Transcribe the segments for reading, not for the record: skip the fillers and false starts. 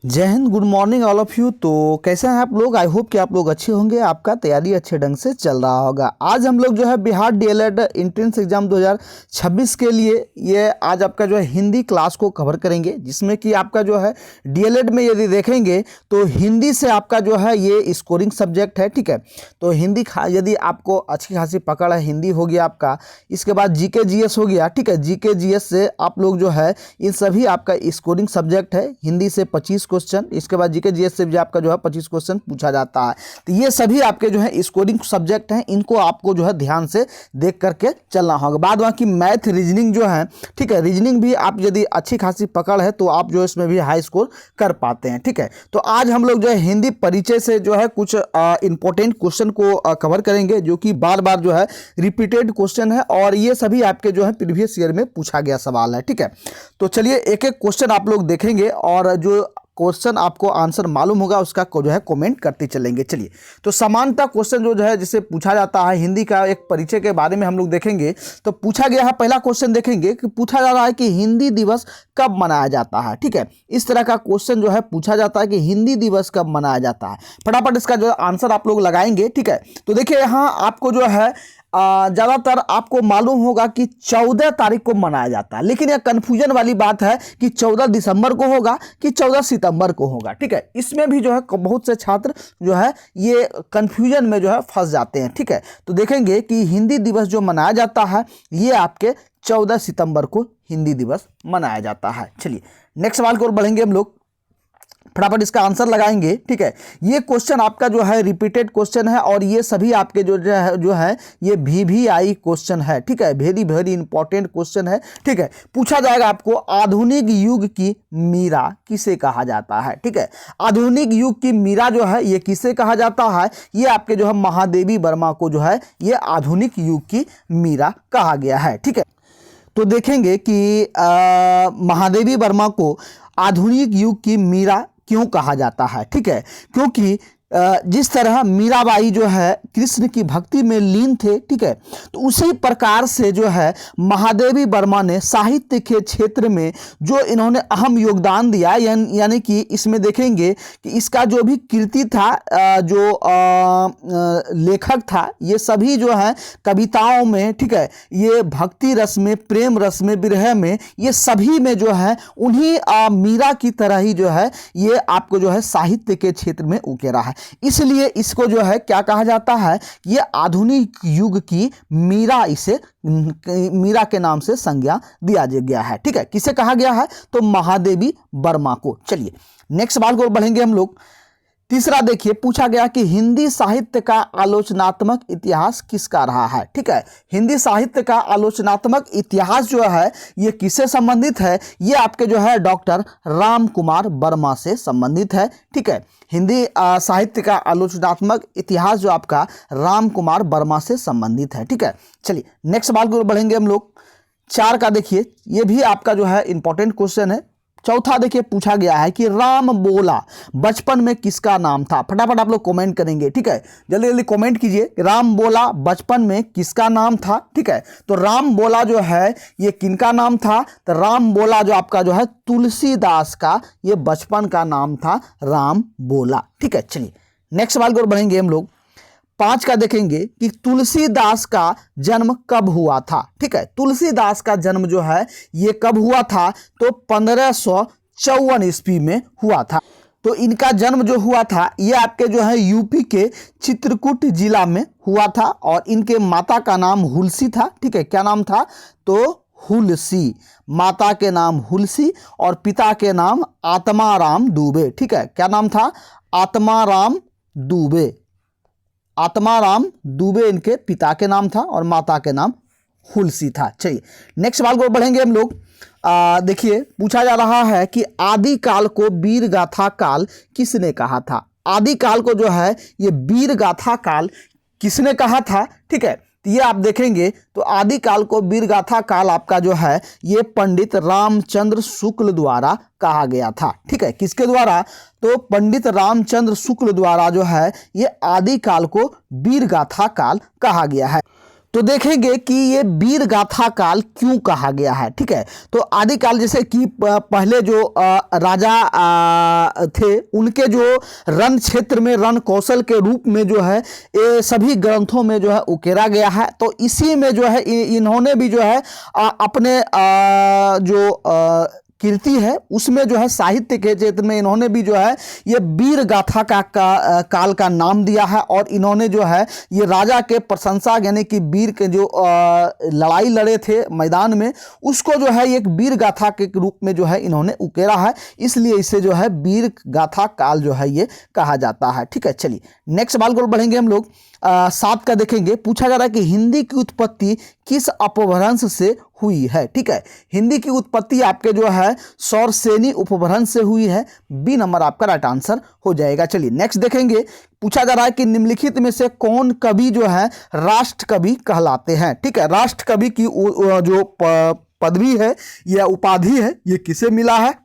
जय Hind, good morning all of you. तो कैसे हैं आप लोग? आई होप कि आप लोग अच्छे होंगे, आपका तैयारी अच्छे ढंग से चल रहा होगा। आज हम लोग जो है बिहार डीएलएड एंट्रेंस एग्जाम 2026 के लिए ये आज आपका जो है हिंदी क्लास को कवर करेंगे, जिसमें कि आपका जो है डीएलएड में यदि देखेंगे तो हिंदी से आपका जो है ये स्कोरिंग सब्जेक्ट है। ठीक है, तो हिंदी यदि आपको अच्छी खासी पकड़ है, हिंदी हो गया आपका, इसके बाद जीके जीएस हो गया। ठीक है, जीके जीएस से आप लोग जो है इन सभी आपका स्कोरिंग सब्जेक्ट है। हिंदी से 25 क्वेश्चन, इसके बाद जीके जीएस से भी आपका जो है 25 क्वेश्चन पूछा जाता है। तो ये सभी आपके जो है स्कोरिंग सब्जेक्ट हैं, इनको आपको जो है ध्यान से देख करके चलना होगा। बाद बाकी मैथ रीजनिंग जो है, ठीक है, रीजनिंग भी आप यदि अच्छी खासी पकड़ है तो आप जो इसमें भी हाई स्कोर कर पाते हैं। ठीक है, तो आज हम लोग जो है हिंदी परिचय से जो है कुछ इंपॉर्टेंट क्वेश्चन को कवर करेंगे, जो कि बार बार जो है रिपीटेड क्वेश्चन है और ये सभी आपके जो है प्रीवियस ईयर में पूछा गया सवाल है। ठीक है, तो चलिए एक एक क्वेश्चन आप लोग देखेंगे और जो क्वेश्चन आपको आंसर मालूम होगा उसका जो है कमेंट करते चलेंगे। चलिए, तो समानता क्वेश्चन जो है जिसे पूछा जाता है, हिंदी का एक परिचय के बारे में हम लोग देखेंगे। तो पूछा गया है, पहला क्वेश्चन देखेंगे कि पूछा जा रहा है कि हिंदी दिवस कब मनाया जाता है। ठीक है, इस तरह का क्वेश्चन जो है पूछा जाता है कि हिंदी दिवस कब मनाया जाता है। फटाफट इसका जो आंसर आप लोग लगाएंगे। ठीक है, तो देखिए यहाँ आपको जो है ज़्यादातर आपको मालूम होगा कि 14 तारीख को मनाया जाता है, लेकिन यह कन्फ्यूजन वाली बात है कि 14 दिसंबर को होगा कि 14 सितंबर को होगा। ठीक है, इसमें भी जो है बहुत से छात्र जो है ये कन्फ्यूजन में जो है फंस जाते हैं। ठीक है, तो देखेंगे कि हिंदी दिवस जो मनाया जाता है ये आपके 14 सितंबर को हिंदी दिवस मनाया जाता है। चलिए नेक्स्ट सवाल की ओर बढ़ेंगे हम लोग, फटाफट इसका आंसर लगाएंगे। ठीक है, ये क्वेश्चन आपका जो है रिपीटेड क्वेश्चन है और ये सभी आपके जो है ये VVI क्वेश्चन है। ठीक है, वेरी वेरी इंपॉर्टेंट क्वेश्चन है। ठीक है, पूछा जाएगा आपको आधुनिक युग की मीरा किसे कहा जाता है। ठीक है, आधुनिक युग की मीरा जो है ये किसे कहा जाता है? ये आपके जो है महादेवी वर्मा को जो है ये आधुनिक युग की मीरा कहा गया है। ठीक है, तो देखेंगे कि महादेवी वर्मा को आधुनिक युग की मीरा क्यों कहा जाता है। ठीक है, क्योंकि जिस तरह मीराबाई जो है कृष्ण की भक्ति में लीन थे, ठीक है, तो उसी प्रकार से जो है महादेवी वर्मा ने साहित्य के क्षेत्र में जो इन्होंने अहम योगदान दिया, यानी कि इसमें देखेंगे कि इसका जो भी कृति था, जो लेखक था, ये सभी जो है कविताओं में, ठीक है, ये भक्ति रस में, प्रेम रस में, विरह में, ये सभी में जो है उन्हीं मीरा की तरह ही जो है ये आपको जो है साहित्य के क्षेत्र में उकेरा है। इसलिए इसको जो है क्या कहा जाता है? ये आधुनिक युग की मीरा, इसे मीरा के नाम से संज्ञा दिया गया है। ठीक है, किसे कहा गया है? तो महादेवी वर्मा को। चलिए नेक्स्ट सवाल को बढ़ेंगे हम लोग। तीसरा देखिए, पूछा गया कि हिंदी साहित्य का आलोचनात्मक इतिहास किसका रहा है। ठीक है, हिंदी साहित्य का आलोचनात्मक इतिहास जो है ये किससे संबंधित है? ये आपके जो है डॉक्टर राम कुमार वर्मा से संबंधित है। ठीक है, हिंदी साहित्य का आलोचनात्मक इतिहास जो आपका राम कुमार वर्मा से संबंधित है। ठीक है, चलिए नेक्स्ट सवाल को बढ़ेंगे हम लोग। 4 का देखिए, ये भी आपका जो है इंपॉर्टेंट क्वेश्चन है। चौथा देखिए, पूछा गया है कि राम बोला बचपन में किसका नाम था? फटाफट आप लोग कमेंट करेंगे। ठीक है, जल्दी जल्दी कमेंट कीजिए, राम बोला बचपन में किसका नाम था। ठीक है, तो राम बोला जो है ये किनका नाम था? तो राम बोला जो आपका जो है तुलसीदास का ये बचपन का नाम था, राम बोला। ठीक है, चलिए नेक्स्ट सवाल की ओर बढ़ेंगे हम लोग। 5 का देखेंगे कि तुलसीदास का जन्म कब हुआ था। ठीक है, तुलसीदास का जन्म जो है ये कब हुआ था? तो 1554 ईस्वी में हुआ था। तो इनका जन्म जो हुआ था ये आपके जो है यूपी के चित्रकूट जिला में हुआ था और इनके माता का नाम हुलसी था। ठीक है, क्या नाम था? तो हुलसी, माता के नाम हुलसी और पिता के नाम आत्माराम दुबे। ठीक है, क्या नाम था? आत्माराम दुबे। आत्माराम दुबे इनके पिता के नाम था और माता के नाम हुलसी था। चलिए नेक्स्ट सवाल को बढ़ेंगे हम लोग। देखिए, पूछा जा रहा है कि आदि काल को वीर गाथा काल किसने कहा था? आदि काल को जो है ये वीर गाथा काल किसने कहा था? ठीक है, तो ये आप देखेंगे तो आदि काल को वीर गाथा काल आपका जो है ये पंडित रामचंद्र शुक्ल द्वारा कहा गया था। ठीक है, किसके द्वारा? तो पंडित रामचंद्र शुक्ल द्वारा जो है ये आदि काल को वीर गाथा काल कहा गया है। तो देखेंगे कि ये वीर गाथा काल क्यों कहा गया है। ठीक है, तो आदिकाल जैसे कि पहले जो राजा थे उनके जो रण क्षेत्र में रण कौशल के रूप में जो है ये सभी ग्रंथों में जो है उकेरा गया है। तो इसी में जो है इन्होंने भी जो है अपने जो कीर्ति है उसमें जो है साहित्य के क्षेत्र में इन्होंने भी जो है ये वीर गाथा का काल का नाम दिया है। और इन्होंने जो है ये राजा के प्रशंसा यानी कि वीर के जो लड़ाई लड़े थे मैदान में उसको जो है एक वीर गाथा के रूप में जो है इन्होंने उकेरा है, इसलिए इसे जो है वीर गाथा काल जो है ये कहा जाता है। ठीक है, चलिए नेक्स्ट सवाल को बढ़ेंगे हम लोग। 7 का देखेंगे, पूछा जा रहा है कि हिंदी की उत्पत्ति किस अपभ्रंश से हुई है। ठीक है, हिंदी की उत्पत्ति आपके जो है सौरसेनी उपभ्रंश से हुई है। बी नंबर आपका राइट आंसर हो जाएगा। चलिए नेक्स्ट देखेंगे, पूछा जा रहा है कि निम्नलिखित में से कौन कवि जो है राष्ट्र कवि कहलाते हैं। ठीक है, राष्ट्र कवि की जो पदवी है या उपाधि है ये किसे मिला है।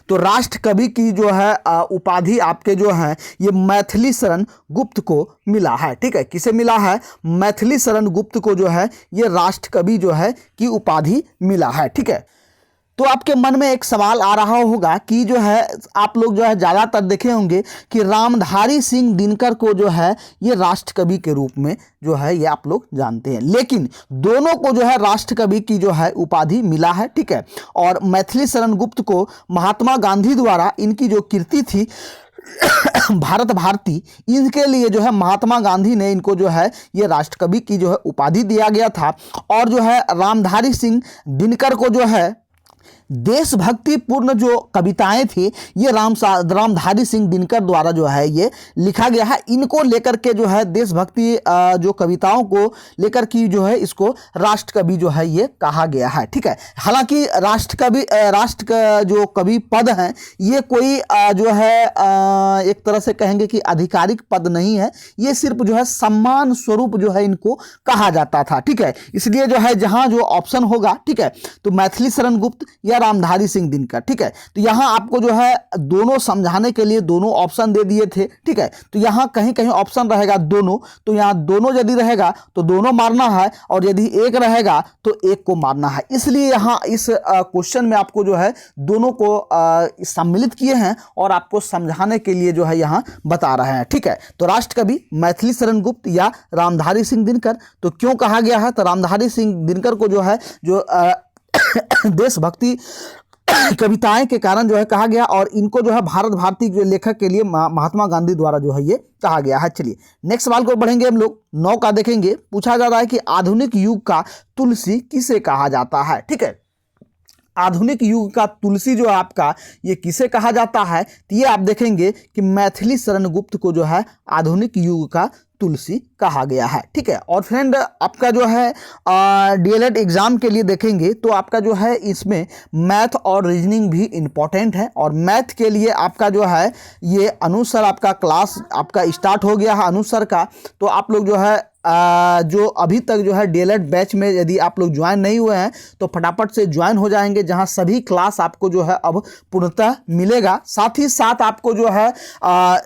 तो राष्ट्र कवि की जो है उपाधि आपके जो है ये मैथिली शरण गुप्त को मिला है। ठीक है, किसे मिला है, मैथिली शरण गुप्त को जो है ये राष्ट्र कवि जो है की उपाधि मिला है। ठीक है, तो आपके मन में एक सवाल आ रहा होगा कि जो है आप लोग जो है ज़्यादातर देखे होंगे कि रामधारी सिंह दिनकर को जो है ये राष्ट्र कवि के रूप में जो है ये आप लोग जानते हैं, लेकिन दोनों को जो है राष्ट्र कवि की जो है उपाधि मिला है। ठीक है, और मैथिली शरण गुप्त को महात्मा गांधी द्वारा इनकी जो कीर्ति थी भारत भारती, इनके लिए जो है महात्मा गांधी ने इनको जो है ये राष्ट्र कवि की जो है उपाधि दिया गया था। और जो है रामधारी सिंह दिनकर को जो है देशभक्ति पूर्ण जो कविताएं थी ये रामधारी सिंह दिनकर द्वारा जो है ये लिखा गया है। इनको लेकर के जो है देशभक्ति जो कविताओं को लेकर की जो है इसको राष्ट्र कवि जो है ये कहा गया है। ठीक है, हालांकि राष्ट्र का जो कवि पद हैं ये कोई जो है एक तरह से कहेंगे कि आधिकारिक पद नहीं है, ये सिर्फ जो है सम्मान स्वरूप जो है इनको कहा जाता था। ठीक है, इसलिए जो है जहां जो ऑप्शन होगा, ठीक है, तो मैथिली शरण गुप्त या रामधारी सिंह दिनकर। ठीक है, तो यहां आपको जो है दोनों समझाने के लिए दोनों ऑप्शन दे दिए थे। ठीक है, तो यहां कहीं कहीं ऑप्शन रहेगा दोनों, तो यहां दोनों यदि रहेगा तो दोनों मारना है, और यदि एक रहेगा तो एक को मारना है। इसलिए यहां इस क्वेश्चन में आपको जो है दोनों को सम्मिलित किए हैं और आपको समझाने के लिए जो है यहां बता रहे हैं। ठीक है, तो राष्ट्र कवि मैथिली शरण गुप्त या रामधारी सिंह दिनकर। तो क्यों कहा गया है, तो रामधारी सिंह दिनकर को जो है जो देशभक्ति कविताएं के कारण जो है कहा गया, और इनको जो है भारत भारती जो लेखक के लिए महात्मा गांधी द्वारा जो है ये कहा गया है। चलिए नेक्स्ट सवाल को बढ़ेंगे हम लोग। 9 का देखेंगे, पूछा जा रहा है कि आधुनिक युग का तुलसी किसे कहा जाता है। ठीक है, आधुनिक युग का तुलसी जो आपका ये किसे कहा जाता है, तो ये आप देखेंगे कि मैथिली शरण गुप्त को जो है आधुनिक युग का तुलसी कहा गया है। ठीक है, और फ्रेंड आपका जो है डीएलएड एग्जाम के लिए देखेंगे तो आपका जो है इसमें मैथ और रीजनिंग भी इम्पॉर्टेंट है। और मैथ के लिए आपका जो है ये अनुसर आपका क्लास आपका स्टार्ट हो गया है अनुसर का। तो आप लोग जो है जो अभी तक जो है डीएलएड बैच में यदि आप लोग ज्वाइन नहीं हुए हैं तो फटाफट से ज्वाइन हो जाएंगे, जहां सभी क्लास आपको जो है अब पूर्णतः मिलेगा। साथ ही साथ आपको जो है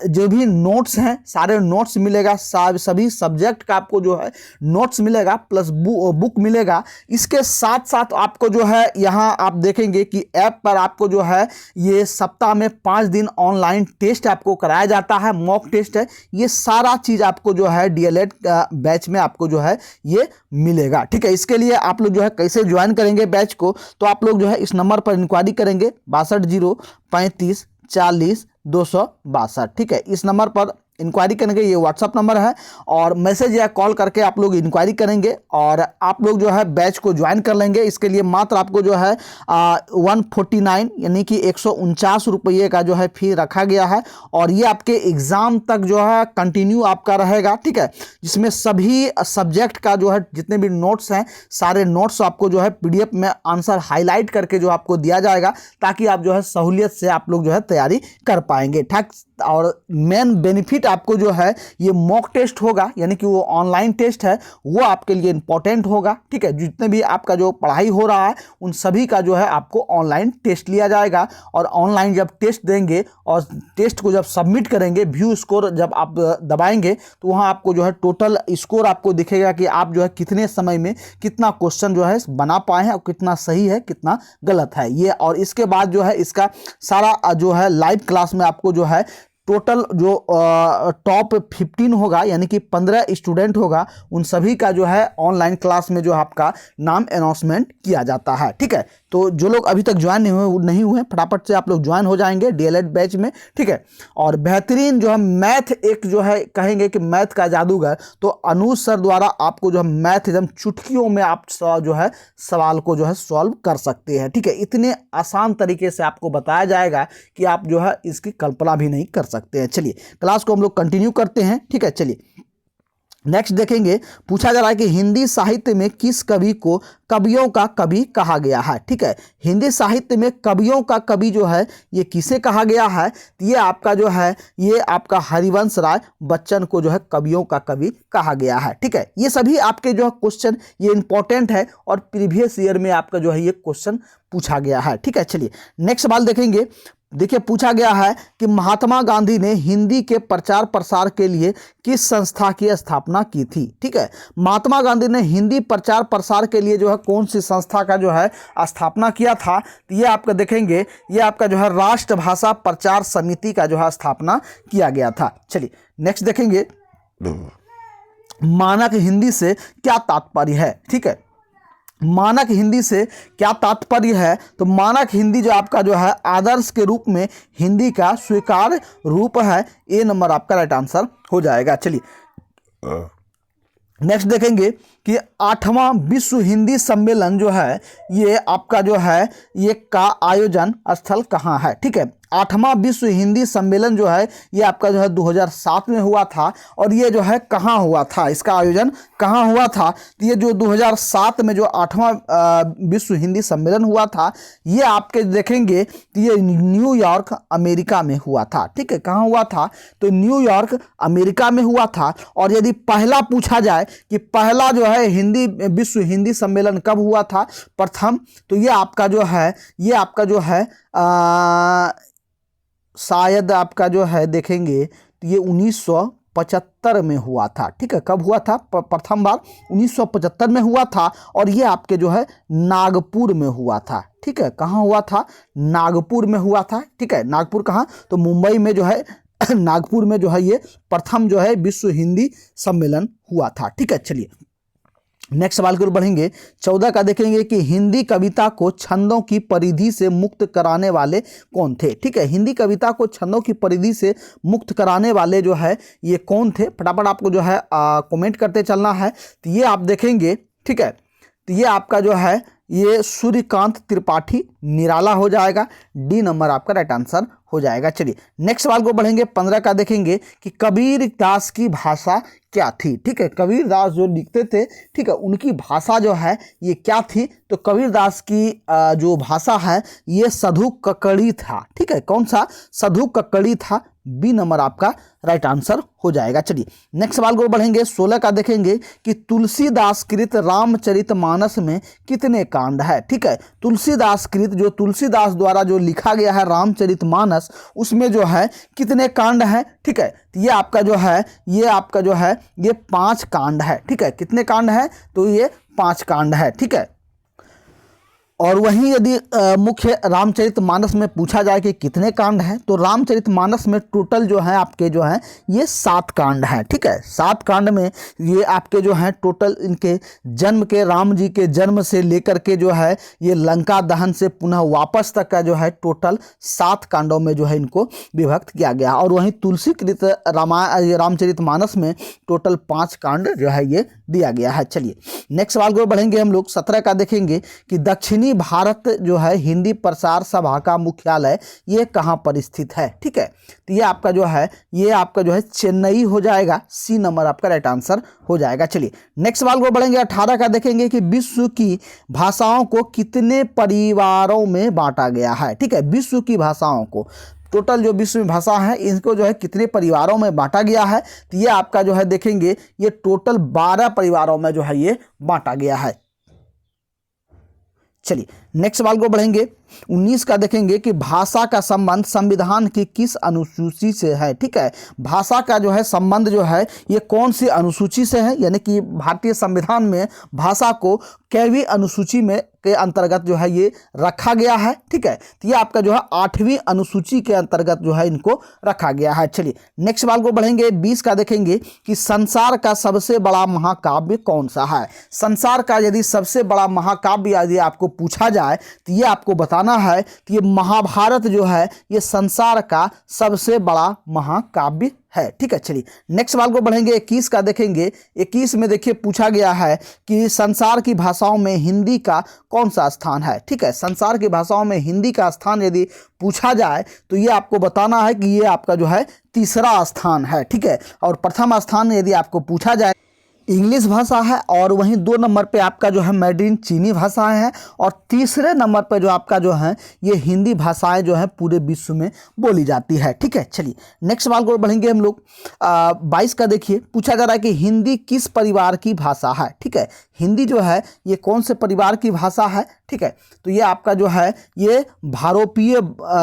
जो भी नोट्स हैं सारे नोट्स मिलेगा, सभी सब्जेक्ट का आपको जो है नोट्स मिलेगा प्लस बुक मिलेगा। इसके साथ साथ आपको जो है यहाँ आप देखेंगे कि ऐप पर आपको जो है ये सप्ताह में 5 दिन ऑनलाइन टेस्ट आपको कराया जाता है, मॉक टेस्ट है। ये सारा चीज़ आपको जो है डीएलएड बैच में आपको जो है ये मिलेगा। ठीक है, इसके लिए आप लोग जो है कैसे ज्वाइन करेंगे बैच को, तो आप लोग जो है इस नंबर पर इंक्वायरी करेंगे 62 035 40 262। ठीक है, इस नंबर पर इंक्वायरी करेंगे, ये व्हाट्सअप नंबर है, और मैसेज या कॉल करके आप लोग इंक्वायरी करेंगे और आप लोग जो है बैच को ज्वाइन कर लेंगे। इसके लिए मात्र आपको जो है 149 यानी कि 149 रुपये का जो है फी रखा गया है, और ये आपके एग्ज़ाम तक जो है कंटिन्यू आपका रहेगा। ठीक है, जिसमें सभी सब्जेक्ट का जो है जितने भी नोट्स हैं सारे नोट्स आपको जो है PDF में आंसर हाईलाइट करके जो आपको दिया जाएगा, ताकि आप जो है सहूलियत से आप लोग जो है तैयारी कर पाएंगे। ठीक, और मेन बेनिफिट आपको जो है ये मॉक टेस्ट होगा, यानी कि वो ऑनलाइन टेस्ट है, वो आपके लिए इंपॉर्टेंट होगा। ठीक है, जितने भी आपका जो पढ़ाई हो रहा है उन सभी का जो है आपको ऑनलाइन टेस्ट लिया जाएगा, और ऑनलाइन जब टेस्ट देंगे और टेस्ट को जब सबमिट करेंगे, व्यू स्कोर जब आप दबाएंगे तो वहाँ आपको जो है टोटल स्कोर आपको दिखेगा कि आप जो है कितने समय में कितना क्वेश्चन जो है बना पाए हैं और कितना सही है कितना गलत है ये। और इसके बाद जो है इसका सारा जो है लाइव क्लास में आपको जो है टोटल जो टॉप 15 होगा, यानी कि 15 स्टूडेंट होगा, उन सभी का जो है ऑनलाइन क्लास में जो आपका नाम अनाउंसमेंट किया जाता है। ठीक है, तो जो लोग अभी तक ज्वाइन नहीं हुए फटाफट से आप लोग ज्वाइन हो जाएंगे डीएलएड बैच में। ठीक है, और बेहतरीन जो है मैथ, एक जो है कहेंगे कि मैथ का जादूगर, तो अनुज सर द्वारा आपको जो है मैथ एकदम चुटकियों में आप जो है सवाल को जो है सॉल्व कर सकते हैं। ठीक है, इतने आसान तरीके से आपको बताया जाएगा कि आप जो है इसकी कल्पना भी नहीं कर सकते हैं। चलिए क्लास को हम लोग कंटिन्यू करते हैं। ठीक है, चलिए नेक्स्ट देखेंगे, पूछा जा रहा है कि हिंदी साहित्य में किस कवि को कवियों का कवि कहा गया है। ठीक है, हिंदी साहित्य में कवियों का कवि जो है ये किसे कहा गया है, तो ये आपका जो है ये आपका हरिवंश राय बच्चन को जो है कवियों का कवि कहा गया है। ठीक है, ये सभी आपके जो है क्वेश्चन ये इंपॉर्टेंट है और प्रीवियस ईयर में आपका जो है ये क्वेश्चन पूछा गया है। ठीक है, चलिए नेक्स्ट सवाल देखेंगे। देखिए पूछा गया है कि महात्मा गांधी ने हिंदी के प्रचार प्रसार के लिए किस संस्था की स्थापना की थी। ठीक है, महात्मा गांधी ने हिंदी प्रचार प्रसार के लिए जो है कौन सी संस्था का जो है स्थापना किया था, तो ये आपका देखेंगे ये आपका जो है राष्ट्रभाषा प्रचार समिति का जो है स्थापना किया गया था। चलिए नेक्स्ट देखेंगे, मानक हिंदी से क्या तात्पर्य है। ठीक है, मानक हिंदी से क्या तात्पर्य है, तो मानक हिंदी जो आपका जो है आदर्श के रूप में हिंदी का स्वीकार रूप है। ए नंबर आपका राइट आंसर हो जाएगा। चलिए नेक्स्ट देखेंगे कि 8वां विश्व हिंदी सम्मेलन जो है ये आपका जो है ये का आयोजन स्थल कहाँ है। ठीक है, 8वां विश्व हिंदी सम्मेलन जो है ये आपका जो है 2007 में हुआ था, और ये जो है कहाँ हुआ था, इसका आयोजन कहाँ हुआ था, तो ये जो 2007 में जो 8वां विश्व हिंदी सम्मेलन हुआ था ये आपके देखेंगे तो ये न्यूयॉर्क अमेरिका में हुआ था। ठीक है, कहाँ हुआ था, तो न्यूयॉर्क अमेरिका में हुआ था। और यदि पहला पूछा जाए कि पहला जो है हिंदी विश्व हिंदी सम्मेलन कब हुआ था प्रथम, तो ये आपका जो है शायद आपका जो है देखेंगे तो ये 1975 में हुआ था। ठीक है, कब हुआ था प्रथम बार 1975 में हुआ था, और ये आपके जो है नागपुर में हुआ था। ठीक है, कहाँ हुआ था, नागपुर में हुआ था। ठीक है, नागपुर कहाँ, तो मुंबई में जो है नागपुर में जो है ये प्रथम जो है विश्व हिंदी सम्मेलन हुआ था। ठीक है, चलिए नेक्स्ट सवाल की ओर बढ़ेंगे। 14 का देखेंगे कि हिंदी कविता को छंदों की परिधि से मुक्त कराने वाले कौन थे। ठीक है, हिंदी कविता को छंदों की परिधि से मुक्त कराने वाले जो है ये कौन थे, फटाफट आपको जो है कमेंट करते चलना है। तो ये आप देखेंगे, ठीक है, तो ये आपका जो है ये सूर्यकांत त्रिपाठी निराला हो जाएगा। डी नंबर आपका राइट आंसर हो जाएगा। चलिए नेक्स्ट सवाल को बढ़ेंगे। 15 का देखेंगे कि कबीर दास की भाषा क्या थी। ठीक है, कबीर दास जो लिखते थे, ठीक है, उनकी भाषा जो है ये क्या थी, तो कबीर दास की जो भाषा है ये सधु कक्कड़ी था। ठीक है, कौन सा, सधु कक्कड़ी था। बी नंबर आपका राइट आंसर हो जाएगा। चलिए नेक्स्ट सवाल को बढ़ेंगे। 16 का देखेंगे कि तुलसीदास कृत रामचरितमानस में कितने कांड है। ठीक है, तुलसीदास कृत जो तुलसीदास द्वारा जो लिखा गया है रामचरितमानस, उसमें जो है कितने कांड हैं। ठीक है, तो ये आपका जो है ये 5 कांड है। ठीक है, कितने कांड है, तो ये 5 कांड है। ठीक है, और वहीं यदि मुख्य रामचरितमानस में पूछा जाए कि कितने कांड हैं, तो रामचरितमानस में टोटल जो है आपके जो हैं ये 7 कांड हैं। ठीक है, 7 कांड में ये आपके जो हैं टोटल इनके जन्म के, राम जी के जन्म से लेकर के जो है ये लंका दहन से पुनः वापस तक का जो है टोटल 7 कांडों में जो है इनको विभक्त किया गया। और वहीं तुलसीकृत रामचरितमानस में टोटल 5 कांड जो है ये दिया गया है। चलिए नेक्स्ट सवाल को बढ़ेंगे हम लोग। 17 का देखेंगे कि दक्षिणी भारत जो है हिंदी प्रसार सभा का मुख्यालय ये कहाँ पर स्थित है। ठीक है, तो ये आपका जो है चेन्नई हो जाएगा। सी नंबर आपका राइट आंसर हो जाएगा। चलिए नेक्स्ट सवाल को बढ़ेंगे। 18 का देखेंगे कि विश्व की भाषाओं को कितने परिवारों में बांटा गया है। ठीक है, विश्व की भाषाओं को टोटल जो विश्व में भाषा है इनको जो है कितने परिवारों में बांटा गया है, तो ये आपका जो है देखेंगे ये टोटल 12 परिवारों में जो है ये बांटा गया है। चलिए नेक्स्ट सवाल को बढ़ेंगे। 19 का देखेंगे कि भाषा का संबंध संविधान की किस अनुसूची से है। ठीक है, भाषा का जो है संबंध जो है ये कौन सी अनुसूची से है, यानी कि भारतीय संविधान में भाषा को कैवी अनुसूची में के अंतर्गत जो है ये रखा गया है। ठीक है, तो ये आपका जो है 8वीं अनुसूची के अंतर्गत जो है इनको रखा गया है। चलिए नेक्स्ट सवाल को बढ़ेंगे। 20 का देखेंगे कि संसार का सबसे बड़ा महाकाव्य कौन सा है। संसार का यदि सबसे बड़ा महाकाव्य यदि आपको पूछा जाए तो ये आपको बताना है कि ये महाभारत जो है ये संसार का सबसे बड़ा महाकाव्य है। ठीक है, चलिए नेक्स्ट सवाल को बढ़ेंगे। 21 का देखेंगे। 21 में देखिए पूछा गया है कि संसार की भाषाओं में हिंदी का कौन सा स्थान है। ठीक है, संसार की भाषाओं में हिंदी का स्थान यदि पूछा जाए तो ये आपको बताना है कि ये आपका जो है तीसरा स्थान है। ठीक है, और प्रथम स्थान यदि आपको पूछा जाए इंग्लिश भाषा है, और वहीं 2 नंबर पे आपका जो है मैड्रिन चीनी भाषाएं हैं, और तीसरे नंबर पे जो आपका जो है ये हिंदी भाषाएं जो है पूरे विश्व में बोली जाती है। ठीक है, चलिए नेक्स्ट सवाल को बढ़ेंगे हम लोग। 22 का देखिए पूछा जा रहा है कि हिंदी किस परिवार की भाषा है। ठीक है, हिंदी जो है ये कौन से परिवार की भाषा है। ठीक है, तो ये आपका जो है ये भारोपीय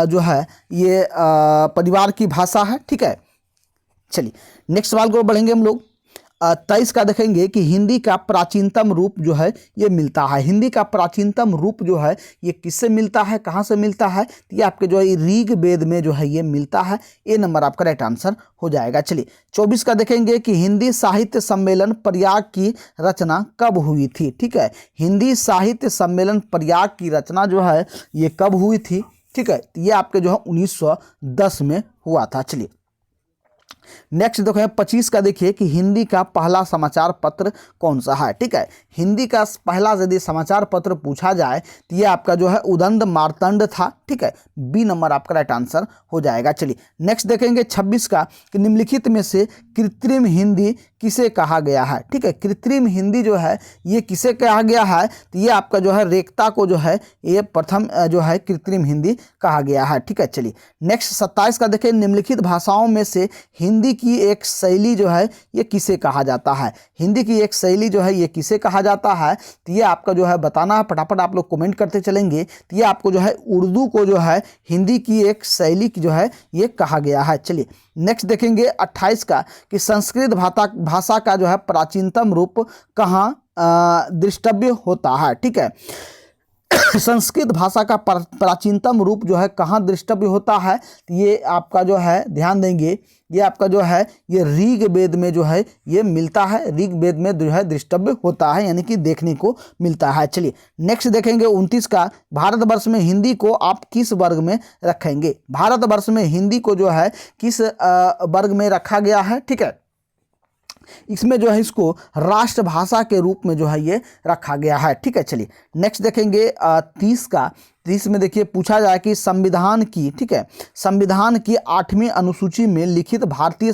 जो है ये परिवार की भाषा है। ठीक है, चलिए नेक्स्ट सवाल को बढ़ेंगे हम लोग। 23 का देखेंगे कि हिंदी का प्राचीनतम रूप जो है ये मिलता है। हिंदी का प्राचीनतम रूप जो है ये किससे मिलता है, कहाँ से मिलता है, तो ये आपके जो है ऋग्वेद में जो है ये मिलता है। ए नंबर आपका राइट आंसर हो जाएगा। चलिए 24 का देखेंगे कि हिंदी साहित्य सम्मेलन प्रयाग की रचना कब हुई थी। ठीक है, हिंदी साहित्य सम्मेलन प्रयाग की रचना जो है ये कब हुई थी। ठीक है, ये आपके जो है 1910 में हुआ था। चलिए नेक्स्ट देखो 25 का देखिए कि हिंदी का पहला समाचार पत्र कौन सा है। ठीक है, हिंदी का पहला यदि समाचार पत्र पूछा जाए तो ये आपका जो है उदंड मार्तंड था। ठीक है, बी नंबर आपका राइट आंसर हो जाएगा। चलिए नेक्स्ट देखेंगे 26 का कि निम्नलिखित में से कृत्रिम हिंदी किसे कहा गया है। ठीक है, कृत्रिम हिंदी जो है ये किसे कहा गया है, तो ये आपका जो है रेखता को जो है ये प्रथम जो है कृत्रिम हिंदी कहा गया है। ठीक है, चलिए नेक्स्ट 27 का देखें निम्नलिखित भाषाओं में से हिंदी की एक शैली जो है ये किसे कहा जाता है। हिंदी की एक शैली जो है ये किसे कहा जाता है, तो ये आपका जो है बताना है। फटाफट आप लोग कमेंट करते चलेंगे। तो ये आपको जो है उर्दू को जो है हिंदी की एक शैली की जो है ये कहा गया है। चलिए नेक्स्ट देखेंगे 28 का कि संस्कृत भाषा का जो है प्राचीनतम रूप कहाँ दृष्टव्य होता है। ठीक है, संस्कृत भाषा का प्राचीनतम रूप जो है कहाँ दृष्टव्य होता है, तो ये आपका जो है ध्यान देंगे ये आपका जो है ये ऋग्वेद में जो है ये मिलता है। ऋग्वेद में जो है दृष्टव्य होता है, यानी कि देखने को मिलता है। चलिए नेक्स्ट देखेंगे 29 का भारतवर्ष में हिंदी को आप किस वर्ग में रखेंगे। भारतवर्ष में हिंदी को जो है किस वर्ग में रखा गया है। ठीक है, इसमें जो है इसको राष्ट्रभाषा के रूप में जो है ये रखा गया है। ठीक है, चलिए नेक्स्ट देखेंगे 30 में देखिए पूछा जाए कि संविधान की, ठीक है, संविधान की 8वीं अनुसूची में लिखित भारतीय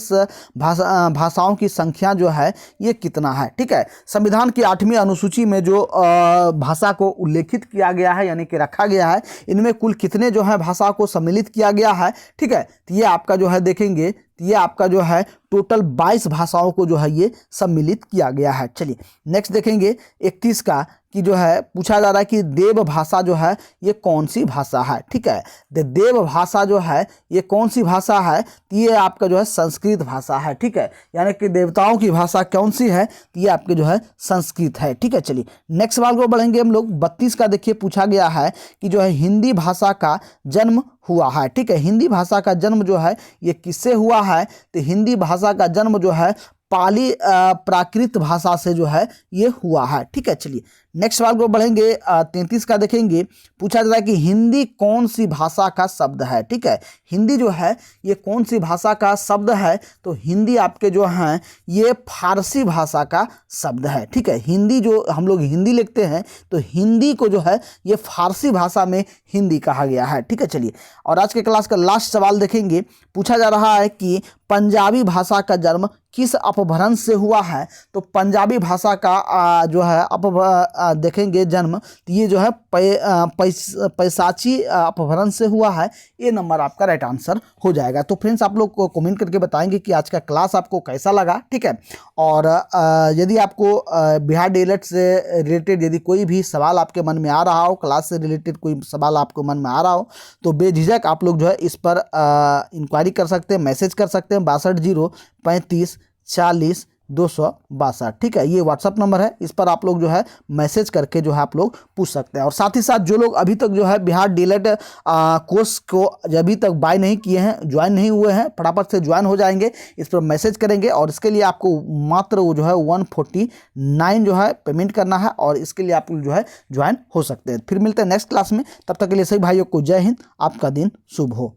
भाषाओं की संख्या जो है ये कितना है। ठीक है, संविधान की 8वीं अनुसूची में जो भाषा को उल्लेखित किया गया है यानी कि रखा गया है, इनमें कुल कितने जो है भाषा को सम्मिलित किया गया है। ठीक है, तो ये आपका जो है देखेंगे ये आपका जो है टोटल 22 भाषाओं को जो है ये सम्मिलित किया गया है। चलिए नेक्स्ट देखेंगे 31 का कि जो है पूछा जा रहा है कि देव भाषा जो है ये कौन सी भाषा है। ठीक है, देव भाषा जो है ये कौन सी भाषा है, तो ये आपका जो है संस्कृत भाषा है। ठीक है, यानी कि देवताओं की भाषा कौन सी है, तो ये आपके जो है संस्कृत है। ठीक है, चलिए नेक्स्ट सवाल को बढ़ेंगे हम लोग। 32 का देखिए पूछा गया है कि जो है हिंदी भाषा का जन्म हुआ है। ठीक है, हिंदी भाषा का जन्म जो है ये किससे हुआ है, तो हिंदी भाषा का जन्म जो है पाली प्राकृत भाषा से जो है ये हुआ है। ठीक है, चलिए नेक्स्ट सवाल को बढ़ेंगे 33 का देखेंगे पूछा जा रहा है कि हिंदी कौन सी भाषा का शब्द है। ठीक है, हिंदी जो है ये कौन सी भाषा का शब्द है, तो हिंदी आपके जो हैं ये फारसी भाषा का शब्द है। ठीक है, हिंदी जो हम लोग हिंदी लिखते हैं तो हिंदी को जो है ये फारसी भाषा में हिंदी कहा गया है। ठीक है, चलिए और आज के क्लास का लास्ट सवाल देखेंगे। पूछा जा रहा है कि पंजाबी भाषा का जन्म किस अपभ्रंश से हुआ है, तो पंजाबी भाषा का जो है देखेंगे जन्म, तो ये जो है पैसाची अपभ्रंश से हुआ है। ये नंबर आपका राइट आंसर हो जाएगा। तो फ्रेंड्स, आप लोग को कमेंट करके बताएंगे कि आज का क्लास आपको कैसा लगा, ठीक है। और यदि आपको बिहार डीएलएड से रिलेटेड यदि कोई भी सवाल आपके मन में आ रहा हो, क्लास से रिलेटेड कोई सवाल आपको मन में आ रहा हो, तो बेझिझक आप लोग जो है इस पर इंक्वायरी कर सकते हैं, मैसेज कर सकते हैं 62 035 40 262, ठीक है। ये व्हाट्सअप नंबर है, इस पर आप लोग जो है मैसेज करके जो है आप लोग पूछ सकते हैं। और साथ ही साथ जो लोग अभी तक जो है बिहार डीएलएड कोर्स को अभी तक बाय नहीं किए हैं, ज्वाइन नहीं हुए हैं, फटाफट से ज्वाइन हो जाएंगे, इस पर मैसेज करेंगे। और इसके लिए आपको मात्र वो जो है 149 जो है पेमेंट करना है, और इसके लिए आप लोग जो है ज्वाइन हो सकते हैं। फिर मिलते हैं नेक्स्ट क्लास में, तब तक के लिए सभी भाइयों को जय हिंद, आपका दिन शुभ हो।